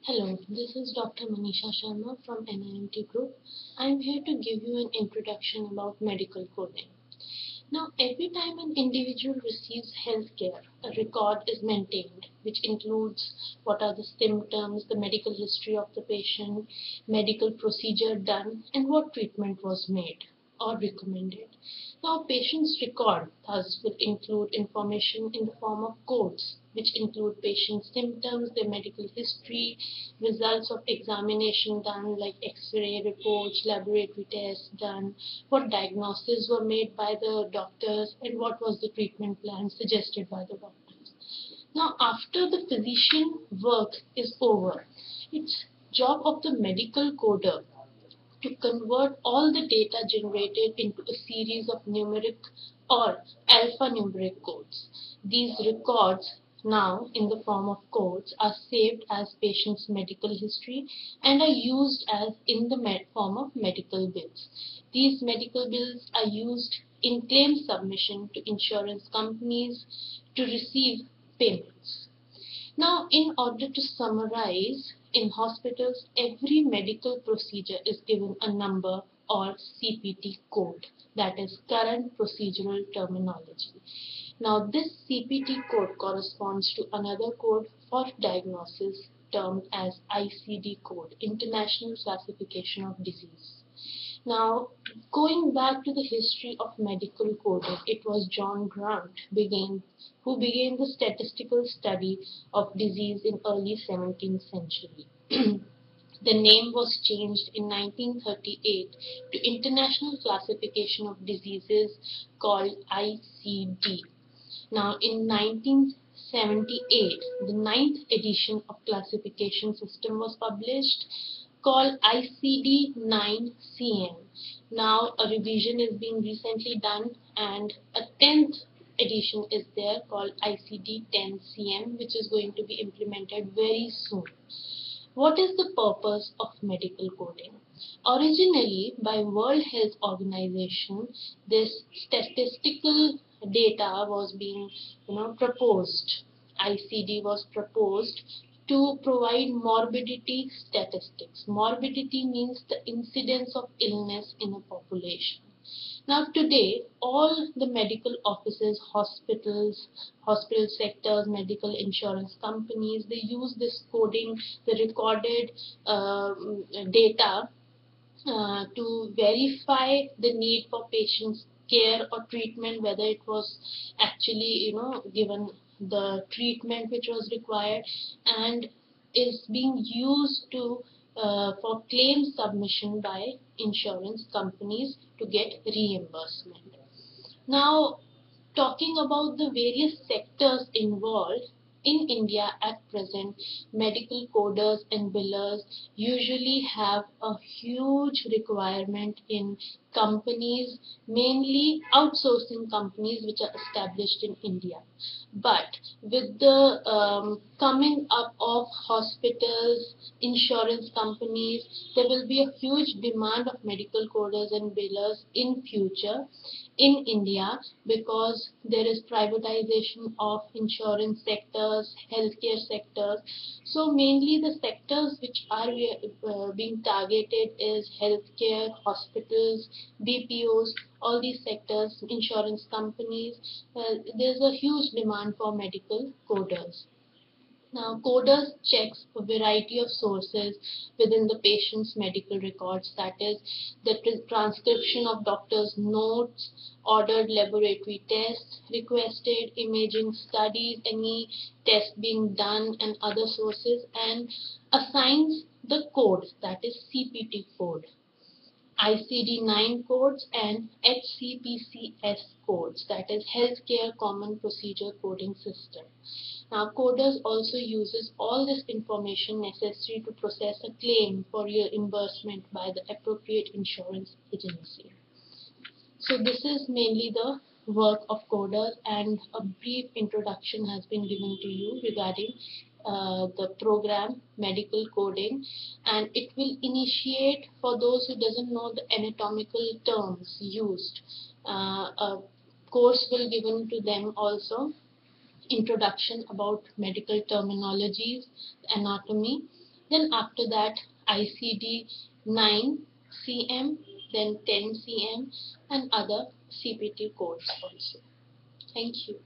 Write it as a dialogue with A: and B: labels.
A: Hello, this is Dr. Manisha Sharma from NIMT Group. I am here to give you an introduction about medical coding. Now, every time an individual receives healthcare, a record is maintained, which includes what are the symptoms, the medical history of the patient, medical procedure done, and what treatment was made or recommended. Now, patient's record thus will include information in the form of codes, which include patient symptoms, their medical history, results of examination done like X-ray reports, laboratory tests done, what diagnoses were made by the doctors, and what was the treatment plan suggested by the doctors. Now, after the physician work is over, it's job of the medical coder to convert all the data generated into a series of numeric or alphanumeric codes. These records now in the form of codes are saved as patient's medical history and are used as in the form of medical bills. These medical bills are used in claim submission to insurance companies to receive payments. Now, in order to summarize, in hospitals, every medical procedure is given a number or CPT code, that is current procedural terminology. Now, this CPT code corresponds to another code for diagnosis termed as ICD code, International Classification of Disease. Now, going back to the history of medical coding, it was John Grant who began the statistical study of disease in early 17th century. The name was changed in 1938 to International Classification of Diseases called ICD. Now, in 1978, the ninth edition of classification system was published called ICD-9-CM. Now, a revision is being recently done, and a 10th edition is there called ICD-10-CM, which is going to be implemented very soon. What is the purpose of medical coding? Originally, by World Health Organization, this statistical data was being, proposed. ICD was proposed to provide morbidity statistics. Morbidity means the incidence of illness in a population. Now today, all the medical offices, hospitals, hospital sectors, medical insurance companies, they use this coding, the recorded data to verify the need for patients' care or treatment, whether it was actually, given the treatment which was required, and is being used to for claim submission by insurance companies to get reimbursement. Now, talking about the various sectors involved, in India at present, medical coders and billers usually have a huge requirement in companies, mainly outsourcing companies which are established in India. But with the coming up of hospitals, insurance companies, there will be a huge demand of medical coders and billers in future in India because there is privatization of insurance sectors, healthcare sectors. So mainly the sectors which are being targeted is healthcare, hospitals, BPOs, all these sectors, insurance companies. There's a huge demand for medical coders. Now, coders checks a variety of sources within the patient's medical records, that is, the transcription of doctor's notes, ordered laboratory tests, requested imaging studies, any test being done, and other sources, and assigns the code, that is CPT code. ICD-9 codes and HCPCS codes, that is Healthcare Common Procedure Coding System. Now, coders also uses all this information necessary to process a claim for reimbursement by the appropriate insurance agency. So this is mainly the work of coders, and a brief introduction has been given to you regarding the program medical coding, and it will initiate for those who doesn't know the anatomical terms used. A course will given to them also, introduction about medical terminologies, anatomy, Then after that ICD 9 cm, then 10 cm and other CPT codes also. Thank you.